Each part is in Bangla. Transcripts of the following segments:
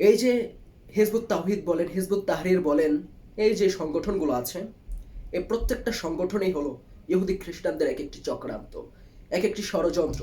এই যে হিজবুত তাওহীদ বলেন, হিজবুত তাহরীর বলেন, এই যে সংগঠনগুলো আছে, এই প্রত্যেকটা সংগঠনই হলো ইহুদি খ্রিস্টানদের এক একটি চক্রান্ত, এক একটি ষড়যন্ত্র।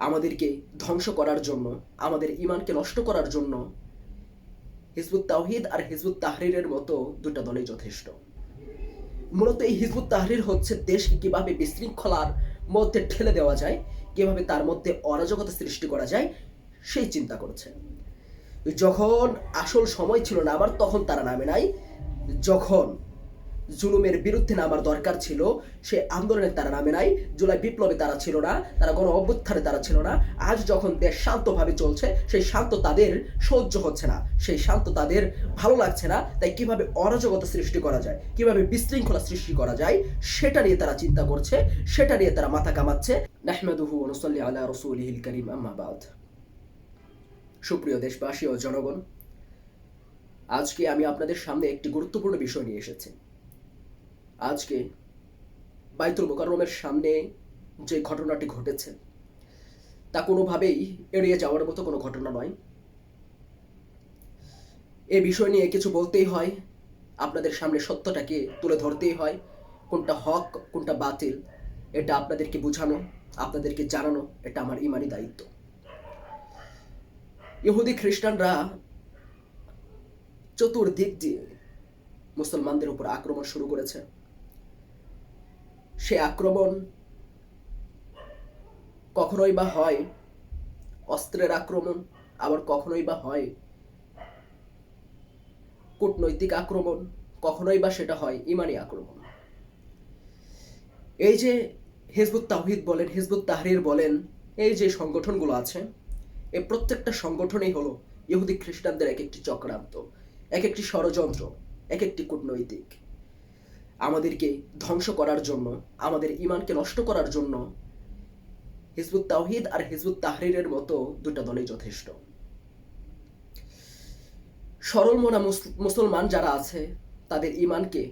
আমাদেরকে ধ্বংস করার জন্য, আমাদের ঈমানকে নষ্ট করার জন্য হিজবুত তাওহীদ আর হিজবুত তাহরীরের মতো দুটো দলই যথেষ্ট। মূলত এই হিজবুত তাহরীর হচ্ছে দেশকে কিভাবে বিশৃঙ্খলার মধ্যে ঠেলে দেওয়া যায়, কিভাবে তার মধ্যে অরাজকতা সৃষ্টি করা যায় সেই চিন্তা করছে। যখন আসল সময় ছিল না আবার, তখন তারা নামে নাই। যখন জুলুমের বিরুদ্ধে নামার দরকার ছিল সেই আন্দোলনে তারা নামে নাই। জুলাই বিপ্লবে তারা ছিল না, তারা গণ অভ্যুত্থানে তারা ছিল না। আজ যখন দেশ শান্তভাবে চলছে, সেই শান্ত তাদের সহ্য হচ্ছে না, সেই শান্ত তাদের ভালো লাগছে না। তাই কিভাবে অরাজকতা সৃষ্টি করা যায়, কিভাবে বিশৃঙ্খলা সৃষ্টি করা যায়, সেটা নিয়ে তারা চিন্তা করছে, সেটা নিয়ে তারা মাথা কামাচ্ছে। নাহমাদুহু ওয়া নুসাল্লি আলা রাসূলিহিল কারীম, আম্মা বাদ। সুপ্রিয় দেশবাসী ও জনগণ, আজকে আমি আপনাদের সামনে একটি গুরুত্বপূর্ণ বিষয় নিয়ে এসেছি। আজকে বাইতুল মোকাররমের সামনে যে ঘটনাটি ঘটেছে তা কোনোভাবেই এড়িয়ে যাওয়ার মতো কোনো ঘটনা নয়। এ বিষয় নিয়ে কিছু বলতেই হয়, আপনাদের সামনে সত্যটাকে তুলে ধরতেই হয়। কোনটা হক, কোনটা বাতিল, এটা আপনাদেরকে বোঝানো, আপনাদেরকে জানানো, এটা আমার ইমানি দায়িত্ব। ইহুদি খ্রিস্টানরা চতুর্দিক দিয়ে মুসলমানদের উপর আক্রমণ শুরু করেছে। সে আক্রমণ কখনোই বা হয় অস্ত্রের আক্রমণ, আবার কখনোই বা হয় কূটনৈতিক আক্রমণ, কখনোই বা সেটা হয় ইমানি আক্রমণ। এই যে হিজবুত তাওহীদ বলেন, হিজবুত তাহরীর বলেন, এই যে সংগঠনগুলো আছে, এই প্রত্যেকটা সংগঠনই হলো ইহুদি খ্রিস্টানদের এক একটি চক্রান্ত, এক একটি ষড়যন্ত্র, এক একটি কূটনৈতিক। আমাদেরকে ধ্বংস করার জন্য, আমাদের ঈমানকে নষ্ট করার জন্য হিজবুত তাওহীদ আর হিজবুত তাহরীরের মতো দুটো দলই যথেষ্ট। সরল মনা মুসলমান যারা আছে, তাদের ঈমানকে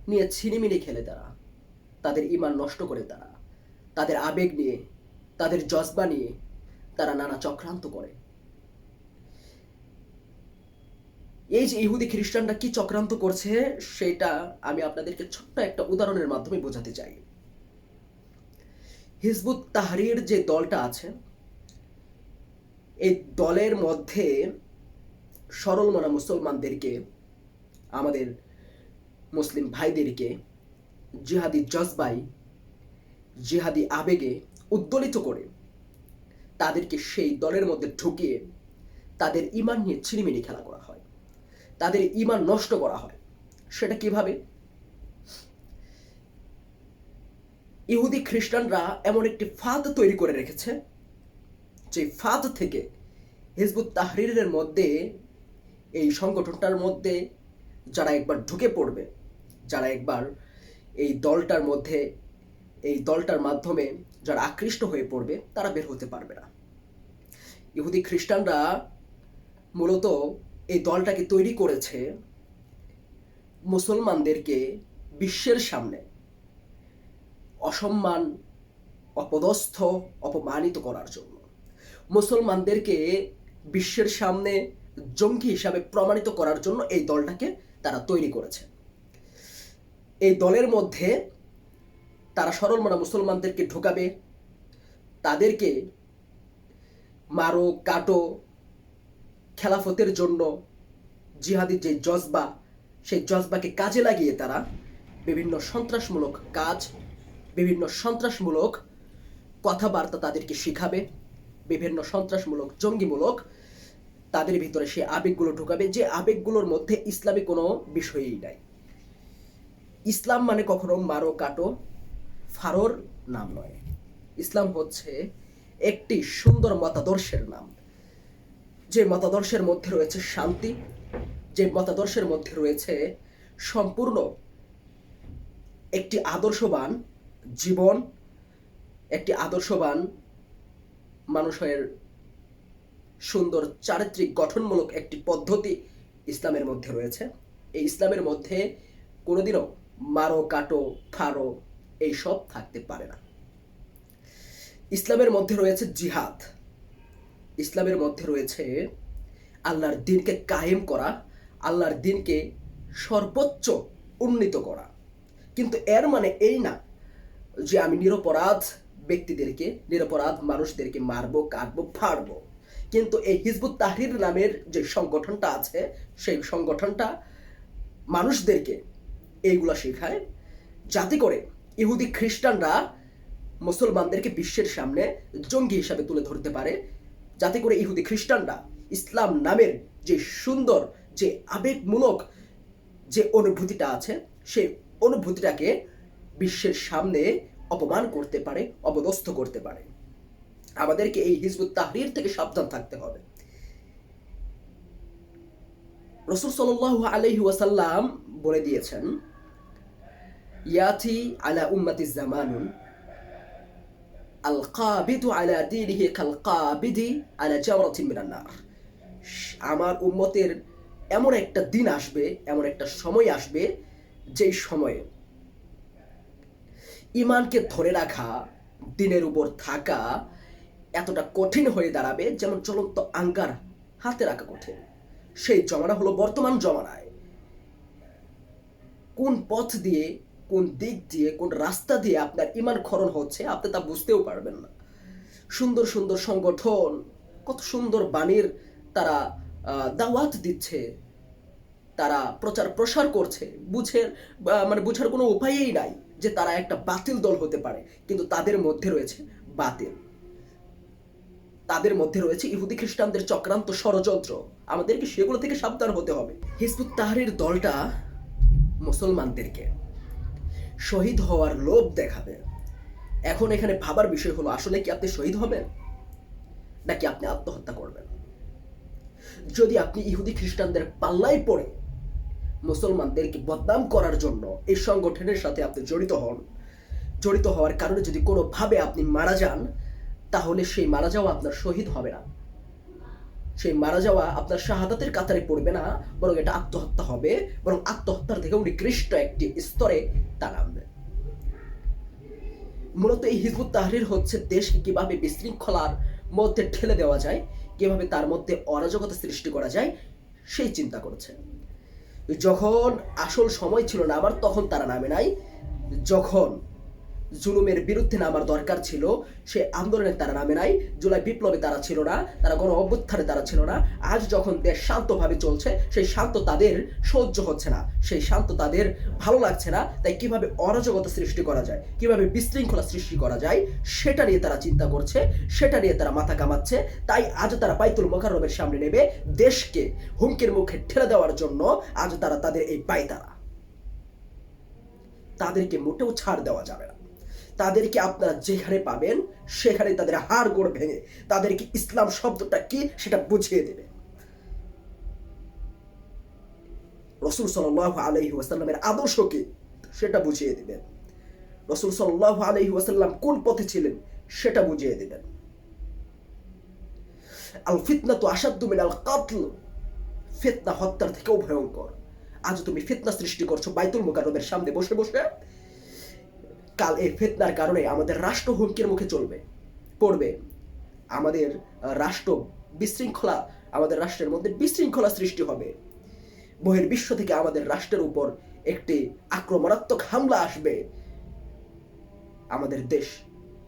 নিয়ে ছিনিমিনি খেলে তারা, তাদের ঈমান নষ্ট করে তারা, তাদের আবেগ নিয়ে, তাদের জজবা নিয়ে তারা নানা চক্রান্ত করে। এই যে ইহুদি খ্রিস্টানরা কি চক্রান্ত করছে সেটা আমি আপনাদেরকে ছোট্ট একটা উদাহরণের মাধ্যমে বোঝাতে চাই। হিজবুত তাহরীর যে দলটা আছে, এই দলের মধ্যে সরল মনা মুসলমানদেরকে, আমাদের মুসলিম ভাইদেরকে জিহাদি জজবাই, জিহাদি আবেগে উদ্দোলিত করে তাদেরকে সেই দলের মধ্যে ঢুকিয়ে তাদের ঈমান নিয়ে ছিনিমিনি খেলা করা হয়, তাদের ঈমান নষ্ট করা হয়। সেটা কিভাবে? ইহুদি খ্রিস্টানরা এমন একটি ফাঁদ তৈরি করে রেখেছে, যে ফাঁদ থেকে হিজবুত তাহরীরের মধ্যে, এই সংগঠনটার মধ্যে যারা একবার ঢুকে পড়বে, যারা একবার এই দলটার মধ্যে, এই দলটার মাধ্যমে যারা আকৃষ্ট হয়ে পড়বে, তারা বের হতে পারবে না। ইহুদি খ্রিস্টানরা মূলত এই দলটাকে তৈরি করেছে মুসলমানদেরকে বিশ্বের সামনে অসম্মান, অপদস্থ, অপমানিত করার জন্য, মুসলমানদেরকে বিশ্বের সামনে জঙ্গি হিসাবে প্রমাণিত করার জন্য এই দলটাকে তারা তৈরি করেছে। এই দলের মধ্যে তারা সরল মনা মুসলমানদেরকে ঢোকাবে, তাদেরকে মারো কাটো, খেলাফতের জন্য জিহাদি যে জজবা, সেই জজবাকে কাজে লাগিয়ে তারা বিভিন্ন সন্ত্রাসমূলক কাজ, বিভিন্ন সন্ত্রাসমূলক কথাবার্তা তাদেরকে শিখাবে, বিভিন্ন সন্ত্রাসমূলক জঙ্গিমূলক তাদের ভিতরে সে আবেগগুলো ঢুকাবে, যে আবেগগুলোর মধ্যে ইসলামী কোনো বিষয়ই নাই। ইসলাম মানে কখনো মারো কাটো ফারোর নাম নয়। ইসলাম হচ্ছে একটি সুন্দর মতাদর্শের নাম, যে মতাদর্শের মধ্যে রয়েছে শান্তি, যে মতাদর্শের মধ্যে রয়েছে সম্পূর্ণ একটি আদর্শবান জীবন, একটি আদর্শবান মানুষের সুন্দর চারিত্রিক গঠনমূলক একটি পদ্ধতি ইসলামের মধ্যে রয়েছে। এই ইসলামের মধ্যে কোনোদিনও মারো কাটো ফারো এইসব থাকতে পারে না। ইসলামের মধ্যে রয়েছে জিহাদ, ইসলামের মধ্যে রয়েছে আল্লাহর দিনকে কায়েম করা, আল্লাহর দিনকে সর্বোচ্চ উন্নীত করা। কিন্তু এর মানে এই না যে আমি নিরপরাধ ব্যক্তিদেরকে, নিরপরাধ মানুষদেরকে মারবো, কাটবো, ফাড়বো। কিন্তু এই হিজবুত তাহরির নামের যে সংগঠনটা আছে, সেই সংগঠনটা মানুষদেরকে এইগুলা শেখায়, যাতে করে ইহুদি খ্রিস্টানরা মুসলমানদেরকে বিশ্বের সামনে জঙ্গি হিসাবে তুলে ধরতে পারে, যাতে করে ইহুদি খ্রিস্টানরা ইসলাম নামের যে সুন্দর, যে আবেগমূলক যে অনুভূতিটা আছে, সেই অনুভূতিটাকে বিশ্বের সামনে অপমান করতে পারে, অপদস্থ করতে পারে। আমাদেরকে এই হিজবুত তাহরির থেকে সাবধান থাকতে হবে। রাসূল সাল্লাল্লাহু আলাইহি ওয়াসাল্লাম বলে দিয়েছেন, ইয়াতি আলা উম্মতি জামানুন আল কাবিদু আলা দীনিহি কাল কাবিদি আলা জাওরাতিন মিনান নার। আমার উম্মতের এমন একটা দিন আসবে, এমন একটা সময় আসবে, যেই সময়ে ইমানকে ধরে রাখা, দিনের উপর থাকা এতটা কঠিন হয়ে দাঁড়াবে যেমন জ্বলন্ত আঙ্গার হাতে রাখা কঠিন। সেই জমানা হলো বর্তমান জমানায়। কোন পথ দিয়ে, কোন দিক দিয়ে, কোন রাস্তা দিয়ে আপনার ইমান ক্ষরণ হচ্ছে আপনি তা বুঝতেও পারবেন না। সুন্দর সুন্দর সংগঠন, কত সুন্দর বাণীর তারা দাওয়াত দিচ্ছে, তারা প্রচার প্রসার করছে, বুঝার কোনো উপায়ই নাই যে তারা একটা বাতিল দল হতে পারে। কিন্তু তাদের মধ্যে রয়েছে বাতিল, তাদের মধ্যে রয়েছে ইহুদি খ্রিস্টানদের চক্রান্ত, ষড়যন্ত্র। আমাদেরকে সেগুলো থেকে সাবধান হতে হবে। হিজবুত তাহরির দলটা মুসলমানদেরকে শহীদ হওয়ার লোভ দেখাবে। এখন এখানে ভাবার বিষয় হলো, আসলে কি আপনি শহীদ হবেন নাকি আপনি আত্মহত্যা করবেন? যদি আপনি ইহুদি খ্রিস্টানদের পাল্লায় পড়ে মুসলমানদেরকে বদনাম করার জন্য এই সংগঠনের সাথে আপনি জড়িত হন, জড়িত হওয়ার কারণে যদি কোনোভাবে আপনি মারা যান, তাহলে সেই মারা যাওয়া আপনার শহীদ হবে না, সেই মারা যাওয়া আপনার শাহাদাতের কাতারে পড়বে না, বরং এটা আত্মহত্যা হবে, বরং আত্মহত্যার থেকেও নিকৃষ্ট একটি স্তরে তা নামবে। মূলত এই হিজবুত তাহরির হচ্ছে দেশকে কিভাবে বিশৃঙ্খলার মধ্যে ঠেলে দেওয়া যায়, কিভাবে তার মধ্যে অরাজকতা সৃষ্টি করা যায় সেই চিন্তা করছে। যখন আসল সময় ছিল না আমার, তখন তারা নামে নাই। যখন জুলুমের বিরুদ্ধে নামার দরকার ছিল, সেই আন্দোলনে তারা নামে নাই। জুলাই বিপ্লবে তারা ছিল না, তারা গণ অভ্যুত্থানে তারা ছিল না। আজ যখন দেশ শান্তভাবে চলছে, সেই শান্ত তাদের সহ্য হচ্ছে না, সেই শান্ত তাদের ভালো লাগছে না। তাই কিভাবে অরাজকতা সৃষ্টি করা যায়, কিভাবে বিশৃঙ্খলা সৃষ্টি করা যায়, সেটা নিয়ে তারা চিন্তা করছে, সেটা নিয়ে তারা মাথা কামাচ্ছে। তাই আজ তারা বাইতুল মোকাররমের সামনে নেবে দেশকে হুমকির মুখে ঠেলে দেওয়ার জন্য আজ তারা তাদের এই পায়তারা। তাদেরকে মোটেও ছাড় দেওয়া যাবে না। তাদেরকে আপনারা যেখানে পাবেন সেখানে তাদের হাড় গোড় ভেঙে তাদেরকে ইসলাম শব্দটা কি সেটা বুঝিয়ে দেবে। রাসূল সাল্লাল্লাহু আলাইহি ওয়াসাল্লামের আদর্শ কি সেটা বুঝিয়ে দিবেন। রাসূল সাল্লাল্লাহু আলাইহি ওয়াসাল্লাম কোন পথে ছিলেন সেটা বুঝিয়ে দিবেন। আল ফিতনাতু আশাদ্দু মিনাল কাতল, ফিতনা হত্যার থেকেও ভয়ঙ্কর। আজ তুমি ফিতনা সৃষ্টি করছো বাইতুল মুকাররমের সামনে বসে বসে। কাল এই ফিতনার কারণে আমাদের রাষ্ট্র হুমকির মুখে পড়বে। আমাদের রাষ্ট্র বিশৃঙ্খলা, আমাদের রাষ্ট্রের মধ্যে বিশৃঙ্খলা সৃষ্টি হবে। বহির্বিশ্ব থেকে আমাদের রাষ্ট্রের উপর একটি আক্রমণাত্মক হামলা আসবে। আমাদের দেশ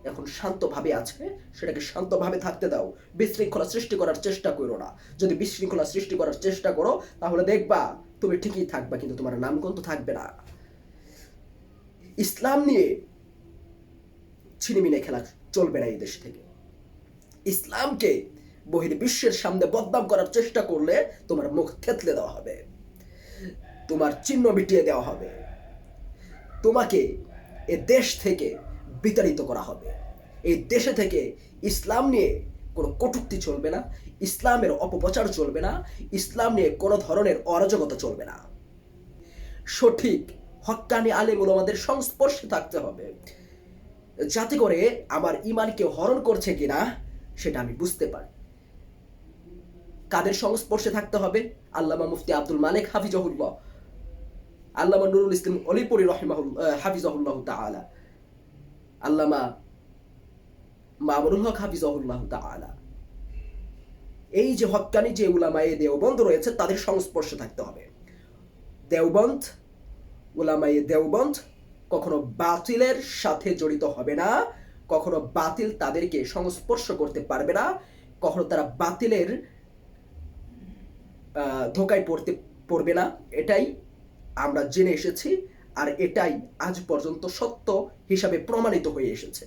এখন শান্তভাবে আছে, সেটাকে শান্তভাবে থাকতে দাও। বিশৃঙ্খলা সৃষ্টি করার চেষ্টা করো না। যদি বিশৃঙ্খলা সৃষ্টি করার চেষ্টা করো তাহলে দেখবা তুমি ঠিকই থাকবা, কিন্তু তোমার নামগন্ধ থাকবে না। ইসলাম নিয়ে ছিনিমিনে খেলা চলবে না এই দেশ থেকে। ইসলামকে বহির্বিশ্বের সামনে বদনাম করার চেষ্টা করলে তোমার মুখ থেতলে দেওয়া হবে, তোমার চিহ্ন মিটিয়ে দেওয়া হবে, তোমাকে এ দেশ থেকে বিতাড়িত করা হবে। এই দেশে থেকে ইসলাম নিয়ে কোনো কটূক্তি চলবে না, ইসলামের অপপ্রচার চলবে না, ইসলাম নিয়ে কোনো ধরনের অরাজকতা চলবে না। সঠিক হক্কানি আলেম ওলামাদের সংস্পর্শে থাকতে হবে, যাতে করে আমার ঈমানকে হরণ করছে কিনা সেটা আমি বুঝতে পারি। কাদের সংস্পর্শে থাকতে হবে? আল্লামা মুফতি আব্দুল মালিক হাফিজাহুল্লাহ, আল্লামা নুরুল ইসলাম অলিপুরি হাফিজাহুল্লাহ তাআলা, আল্লামা মামুনুল হক হাফিজাহুল্লাহ তাআলা। এই যে হক্কানি যে উলামায়ে দেওবন্দ রয়েছে তাদের সংস্পর্শে থাকতে হবে। দেওবন্দ, উলামায়ে দেওবন্দ কখনো বাতিলের সাথে জড়িত হবে না, কখনো বাতিল তাদেরকে সংস্পর্শ করতে পারবে না, কখনো তারা বাতিলের ধোকায় পড়বে না। এটাই আমরা জেনে এসেছি, আর এটাই আজ পর্যন্ত সত্য হিসাবে প্রমাণিত হয়ে এসেছে।